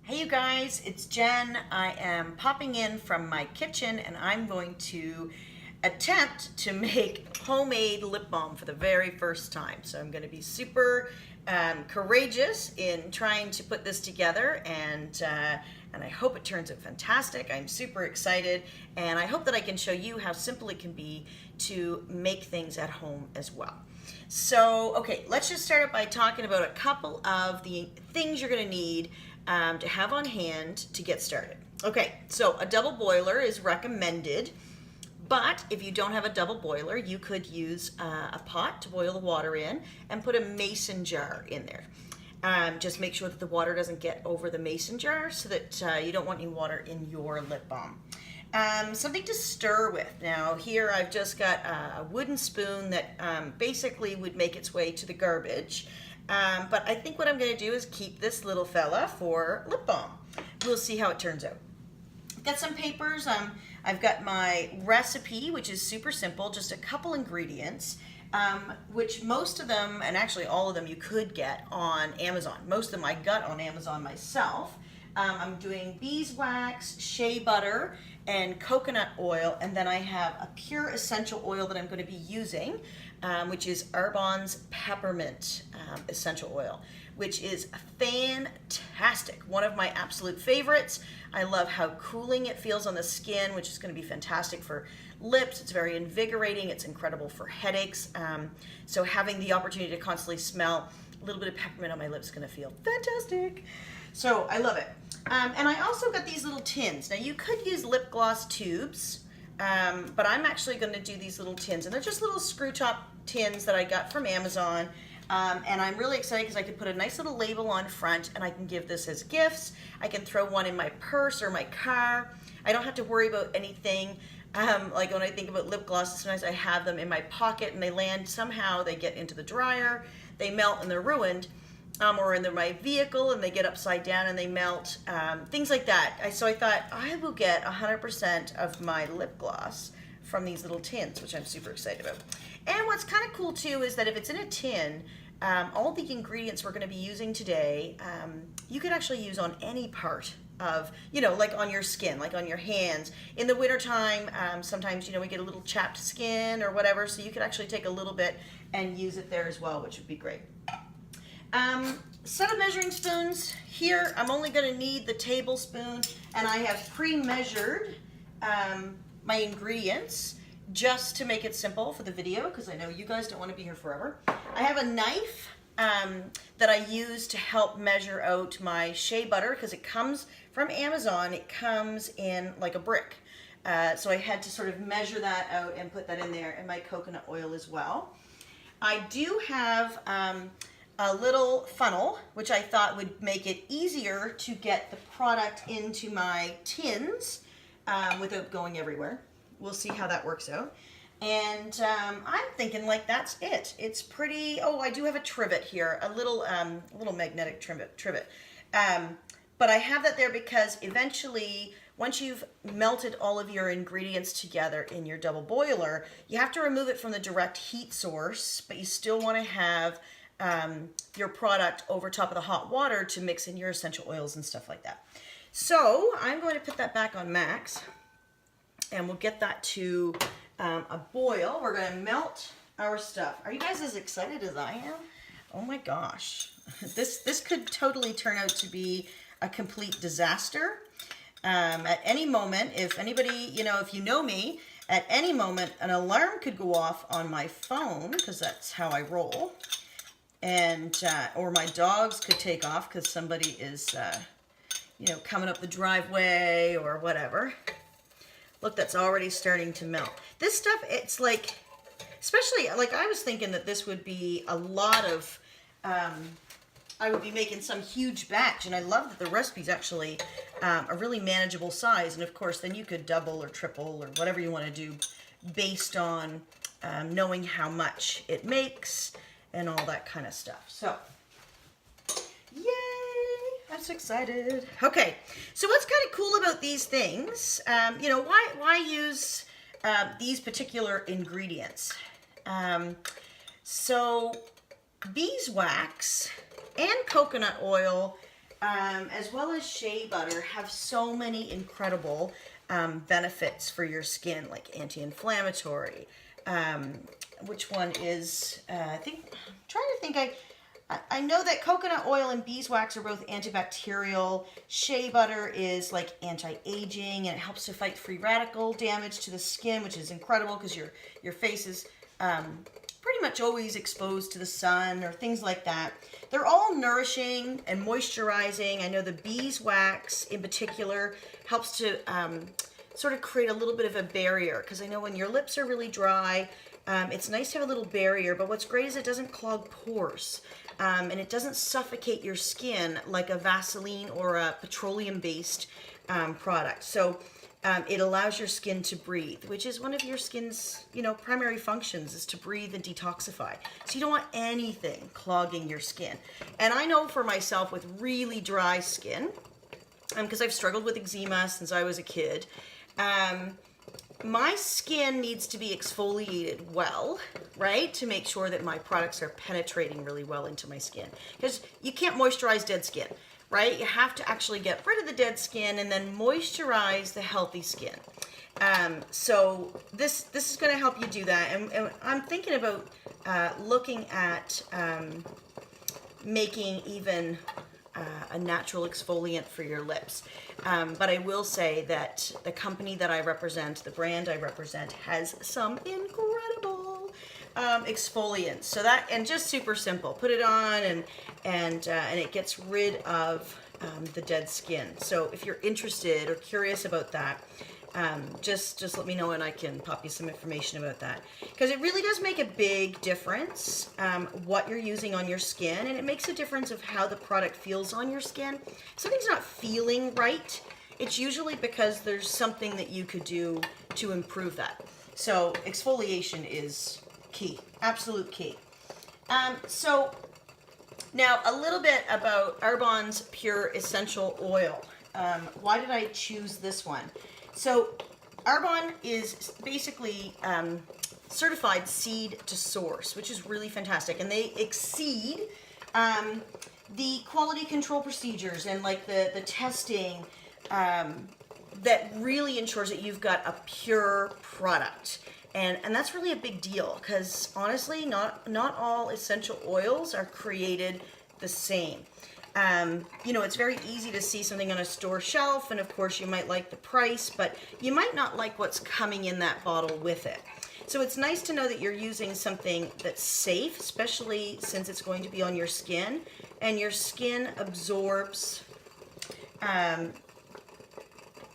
Hey you guys, it's Jen. I am popping in from my kitchen and I'm going to attempt to make homemade lip balm for the very first time. So I'm going to be super courageous in trying to put this together, and I hope it turns out fantastic. I'm super excited, and I hope that I can show you how simple it can be to make things at home as well. So, okay, let's just start out by talking about a couple of the things you're going to need to have on hand to get started. Okay, so a double boiler is recommended, but if you don't have a double boiler, you could use a pot to boil the water in and put a mason jar in there. Just make sure that the water doesn't get over the mason jar so that you don't want any water in your lip balm. Something to stir with. Now here I've just got a wooden spoon that basically would make its way to the garbage. But I think what I'm going to do is keep this little fella for lip balm. We'll see how it turns out. I've got some papers. I've got my recipe, which is super simple, just a couple ingredients, which most of them, and actually all of them, you could get on Amazon. Most of them I got on Amazon myself. I'm doing beeswax, shea butter, and coconut oil, and then I have a pure essential oil that I'm going to be using, which is Arbonne's peppermint essential oil, which is fantastic. One of my absolute favorites. I love how cooling it feels on the skin, which is going to be fantastic for lips. It's very invigorating. It's incredible for headaches. So having the opportunity to constantly smell a little bit of peppermint on my lips is going to feel fantastic. So I love it. And I also got these little tins. Now you could use lip gloss tubes, but I'm actually going to do these little tins, and they're just little screw top tins that I got from Amazon. And I'm really excited because I could put a nice little label on front, and I can give this as gifts. I can throw one in my purse or my car. I don't have to worry about anything. Like when I think about lip glosses, sometimes I have them in my pocket and they land somehow, they get into the dryer, they melt and they're ruined. Or in my vehicle and they get upside down and they melt, things like that. So I thought I will get 100% of my lip gloss from these little tins, which I'm super excited about. And what's kind of cool too is that if it's in a tin, all the ingredients we're going to be using today, you could actually use on any part of, like on your skin, like on your hands. In the wintertime, sometimes, we get a little chapped skin or whatever, so you could actually take a little bit and use it there as well, which would be great. Set of measuring spoons. Here I'm only going to need the tablespoon, and I have pre-measured my ingredients just to make it simple for the video, because I know you guys don't want to be here forever. I have a knife that I use to help measure out my shea butter, because it comes from Amazon. It comes in like a brick, so I had to sort of measure that out and put that in there, and my coconut oil as well. I do have a little funnel, which I thought would make it easier to get the product into my tins without going everywhere. We'll see how that works out. And I'm thinking like that's it. It's pretty, oh, I do have a trivet here, a little magnetic trivet. But I have that there because eventually, once you've melted all of your ingredients together in your double boiler, you have to remove it from the direct heat source, but you still want to have your product over top of the hot water to mix in your essential oils and stuff like that. So I'm going to put that back on max, and we'll get that to a boil. We're going to melt our stuff. Are you guys as excited as I am? Oh my gosh. This could totally turn out to be a complete disaster. At any moment, if anybody, if you know me, at any moment an alarm could go off on my phone, because that's how I roll. And or my dogs could take off because somebody is coming up the driveway or whatever. Look, that's already starting to melt. This stuff, it's like, especially like I was thinking that this would be a lot of I would be making some huge batch, and I love that the recipe's actually a really manageable size. And of course then you could double or triple or whatever you want to do based on knowing how much it makes and all that kind of stuff. So, yay! I'm so excited. Okay, so what's kind of cool about these things, why use these particular ingredients? So beeswax and coconut oil as well as shea butter, have so many incredible benefits for your skin, like anti-inflammatory. Which one is, I'm trying to think, I know that coconut oil and beeswax are both antibacterial. Shea butter is like anti-aging, and it helps to fight free radical damage to the skin, which is incredible because your face is pretty much always exposed to the sun or things like that. They're all nourishing and moisturizing. I know the beeswax in particular helps to sort of create a little bit of a barrier, because I know when your lips are really dry, it's nice to have a little barrier, but what's great is it doesn't clog pores. And it doesn't suffocate your skin like a Vaseline or a petroleum-based product. So it allows your skin to breathe, which is one of your skin's, primary functions, is to breathe and detoxify. So you don't want anything clogging your skin. And I know for myself with really dry skin, because I've struggled with eczema since I was a kid, my skin needs to be exfoliated well, right? To make sure that my products are penetrating really well into my skin. Because you can't moisturize dead skin, right? You have to actually get rid of the dead skin and then moisturize the healthy skin. So this is going to help you do that. And I'm thinking about looking at making even a natural exfoliant for your lips. But I will say that the company that I represent, the brand I represent, has some incredible exfoliants. So that, and just super simple. Put it on and it gets rid of the dead skin. So if you're interested or curious about that, just let me know and I can pop you some information about that, because it really does make a big difference what you're using on your skin, and it makes a difference of how the product feels on your skin. If something's not feeling right, it's usually because there's something that you could do to improve that. So exfoliation is key, absolute key. So now a little bit about Arbonne's Pure Essential Oil. Why did I choose this one? So Arbonne is basically certified seed to source, which is really fantastic. And they exceed the quality control procedures and like the testing that really ensures that you've got a pure product. And that's really a big deal, because honestly, not all essential oils are created the same. It's very easy to see something on a store shelf, and of course you might like the price, but you might not like what's coming in that bottle with it. So it's nice to know that you're using something that's safe, especially since it's going to be on your skin, and your skin absorbs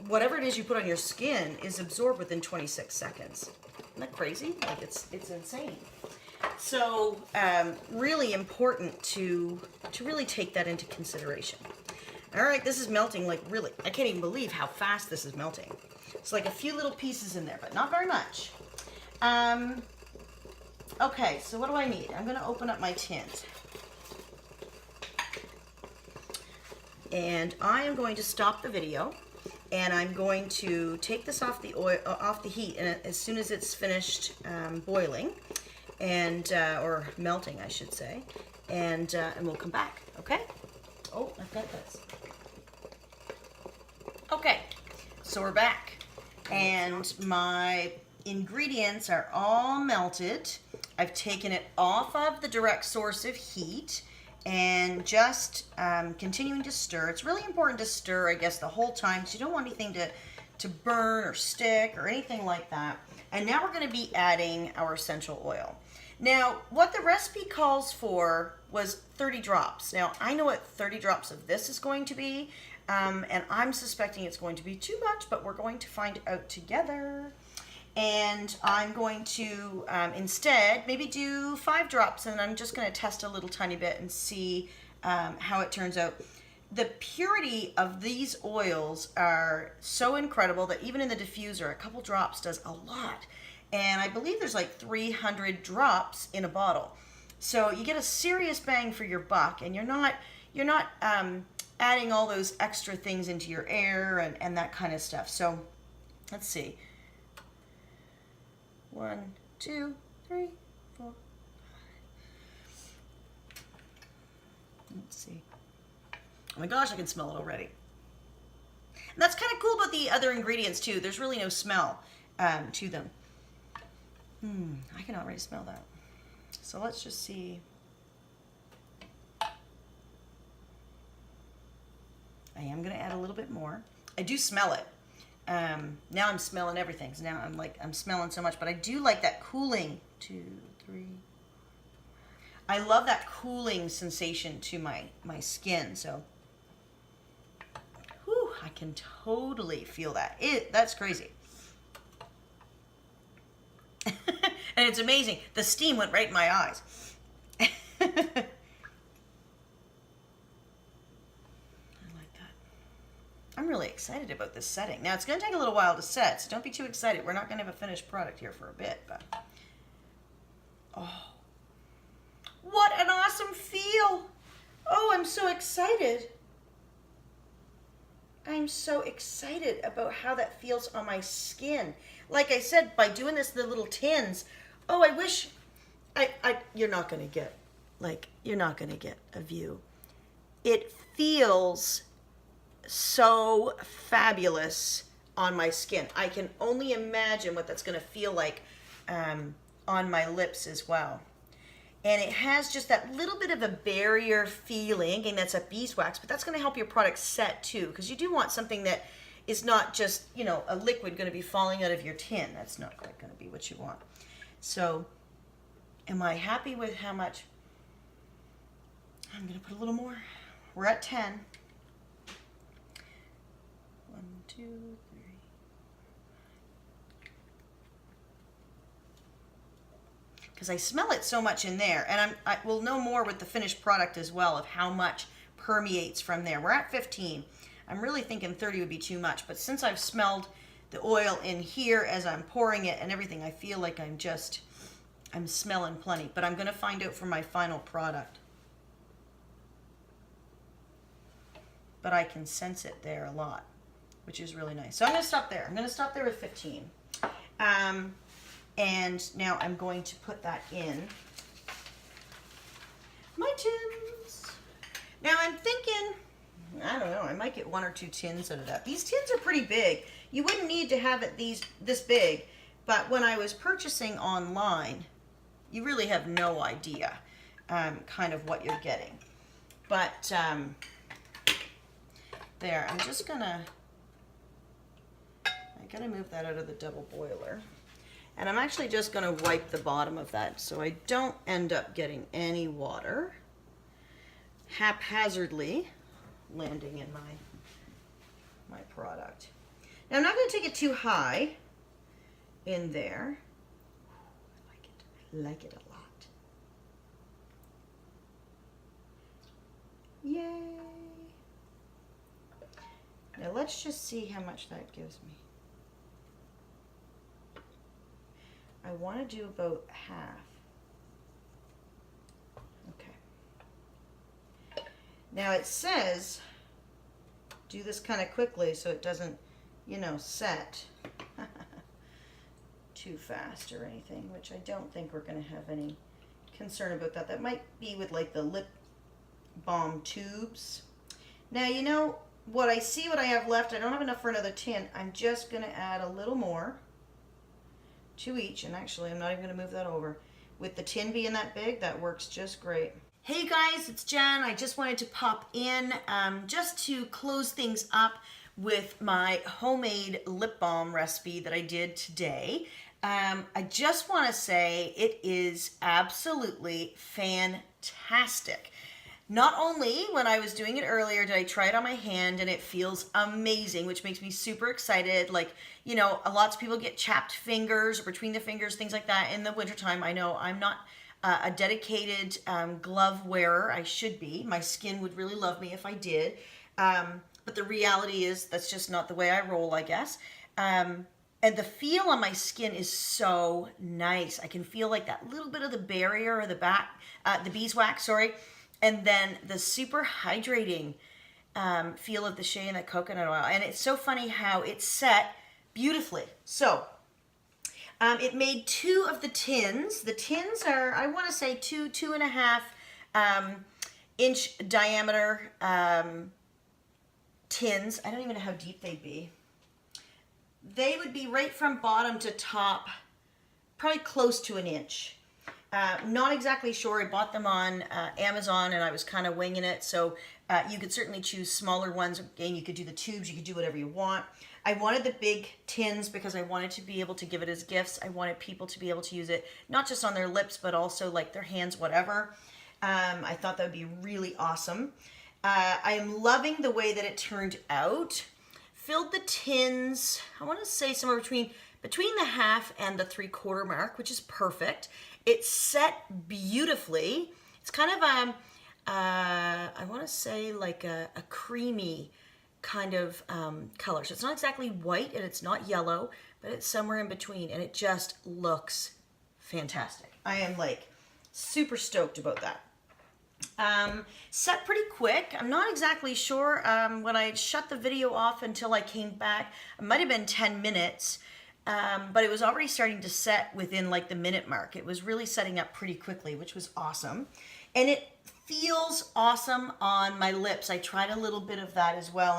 whatever it is you put on your skin is absorbed within 26 seconds. Isn't that crazy? Like it's insane. So really important to really take that into consideration. All right, this is melting like really. I can't even believe how fast this is melting. It's like a few little pieces in there, but not very much. Okay, so what do I need? I'm going to open up my tint. And I am going to stop the video, and I'm going to take this off the oil, off the heat, and as soon as it's finished boiling, and or melting, I should say, and we'll come back. Okay? Oh, I've got this. Okay, so we're back, and my ingredients are all melted. I've taken it off of the direct source of heat and just continuing to stir. It's really important to stir, I guess, the whole time, because you don't want anything to burn or stick or anything like that. And now we're going to be adding our essential oil. Now, what the recipe calls for was 30 drops. Now, I know what 30 drops of this is going to be, and I'm suspecting it's going to be too much, but we're going to find out together. And I'm going to instead maybe do 5 drops, and I'm just going to test a little tiny bit and see how it turns out. The purity of these oils are so incredible that even in the diffuser, a couple drops does a lot. And I believe there's like 300 drops in a bottle. So you get a serious bang for your buck, and you're not adding all those extra things into your air and that kind of stuff. So let's see. 1, 2, 3, 4, 5. Let's see. Oh my gosh, I can smell it already. And that's kind of cool about the other ingredients too. There's really no smell to them. I can already smell that. So let's just see. I am going to add a little bit more. I do smell it. Now I'm smelling everything. So now I'm smelling so much, but I do like that cooling. 2, 3. I love that cooling sensation to my skin. So, whew, I can totally feel that. That's crazy. And it's amazing. The steam went right in my eyes. I'm really excited about this setting. Now, it's going to take a little while to set, so don't be too excited. We're not going to have a finished product here for a bit, but... Oh, what an awesome feel! Oh, I'm so excited. I'm so excited about how that feels on my skin. Like I said, by doing this in the little tins, oh, I wish... you're not going to get, you're not going to get a view. It feels so fabulous on my skin. I can only imagine what that's going to feel like on my lips as well. And it has just that little bit of a barrier feeling, and that's a beeswax, but that's going to help your product set too, because you do want something that is not just, you know, a liquid going to be falling out of your tin. That's not quite going to be what you want. So, am I happy with how much? I'm going to put a little more. We're at 10. 1, 2, 3. Because I smell it so much in there, and I will know more with the finished product as well of how much permeates from there. We're at 15. I'm really thinking 30 would be too much, but since I've smelled the oil in here as I'm pouring it and everything, I feel like I'm smelling plenty, but I'm going to find out for my final product. But I can sense it there a lot, which is really nice. So I'm going to stop there. I'm going to stop there with 15. And now I'm going to put that in my tins. Now I'm thinking, I don't know, I might get 1 or 2 tins out of that. These tins are pretty big. You wouldn't need to have it this big, but when I was purchasing online, you really have no idea kind of what you're getting. But there, I'm just gonna, I gotta move that out of the double boiler. And I'm actually just going to wipe the bottom of that so I don't end up getting any water haphazardly landing in my product. Now I'm not going to take it too high in there. I like it a lot. Yay! Now let's just see how much that gives me. I want to do about half. Okay. Now it says do this kind of quickly so it doesn't, you know, set too fast or anything, which I don't think we're going to have any concern about that. That might be with like the lip balm tubes. Now, you know, what I have left, I don't have enough for another tin. I'm just going to add a little more. 2 each, and actually I'm not even going to move that over. With the tin being that big, that works just great. Hey guys, it's Jen. I just wanted to pop in just to close things up with my homemade lip balm recipe that I did today. I just want to say it is absolutely fantastic. Not only when I was doing it earlier did I try it on my hand and it feels amazing, which makes me super excited. Like, you know, lots of people get chapped fingers or between the fingers, things like that in the wintertime. I know I'm not a dedicated glove wearer. I should be. My skin would really love me if I did. But the reality is that's just not the way I roll, I guess. And the feel on my skin is so nice. I can feel like that little bit of the barrier or the beeswax, and then the super hydrating feel of the shea and the coconut oil. And it's so funny how it's set beautifully. So it made 2 of the tins. The tins are, I want to say 2.5 inch diameter tins, I don't even know how deep they'd be. They would be right from bottom to top, probably close to an inch. Not exactly sure. I bought them on Amazon and I was kind of winging it. So you could certainly choose smaller ones. Again, you could do the tubes. You could do whatever you want. I wanted the big tins because I wanted to be able to give it as gifts. I wanted people to be able to use it, not just on their lips, but also like their hands, whatever. I thought that would be really awesome. I am loving the way that it turned out. Filled the tins, I want to say somewhere between the half and the 3/4 mark, which is perfect. It's set beautifully. It's kind of I want to say like a creamy kind of color. So it's not exactly white and it's not yellow, but it's somewhere in between, and it just looks fantastic. I am like super stoked about that. Set pretty quick. I'm not exactly sure when I shut the video off until I came back. It might have been 10 minutes, but it was already starting to set within like the minute mark. It was really setting up pretty quickly, which was awesome. And it feels awesome on my lips. I tried a little bit of that as well,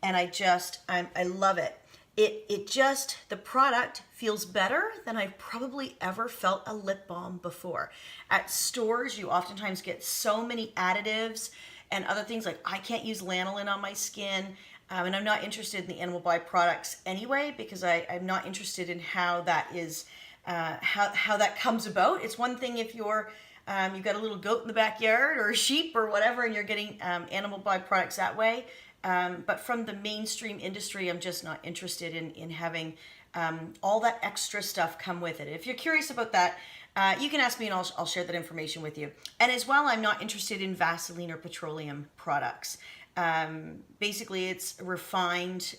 and I love it. The product feels better than I've probably ever felt a lip balm before. At stores, you oftentimes get so many additives and other things, like I can't use lanolin on my skin, and I'm not interested in the animal byproducts anyway, because I'm not interested in how that is, how that comes about. It's one thing if you've got a little goat in the backyard or a sheep or whatever, and you're getting animal byproducts that way. But from the mainstream industry, I'm just not interested in having all that extra stuff come with it. If you're curious about that, you can ask me and I'll share that information with you. And as well, I'm not interested in Vaseline or petroleum products. Basically, it's refined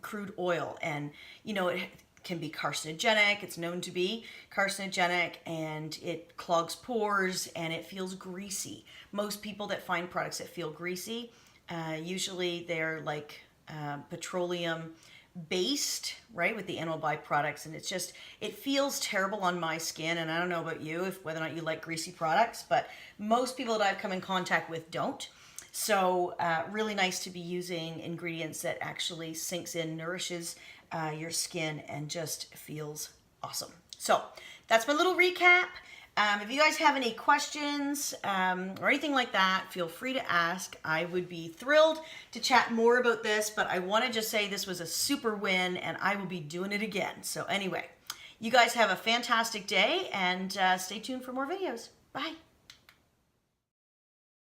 crude oil, and it can be carcinogenic. It's known to be carcinogenic, and it clogs pores and it feels greasy. Most people that find products that feel greasy, usually they're like petroleum based, right, with the animal byproducts, and it feels terrible on my skin. And I don't know about you, whether or not you like greasy products, but most people that I've come in contact with don't. So really nice to be using ingredients that actually sinks in, nourishes your skin, and just feels awesome. So that's my little recap. If you guys have any questions or anything like that, feel free to ask. I would be thrilled to chat more about this, but I want to just say this was a super win, and I will be doing it again. So anyway, you guys have a fantastic day, and stay tuned for more videos. Bye.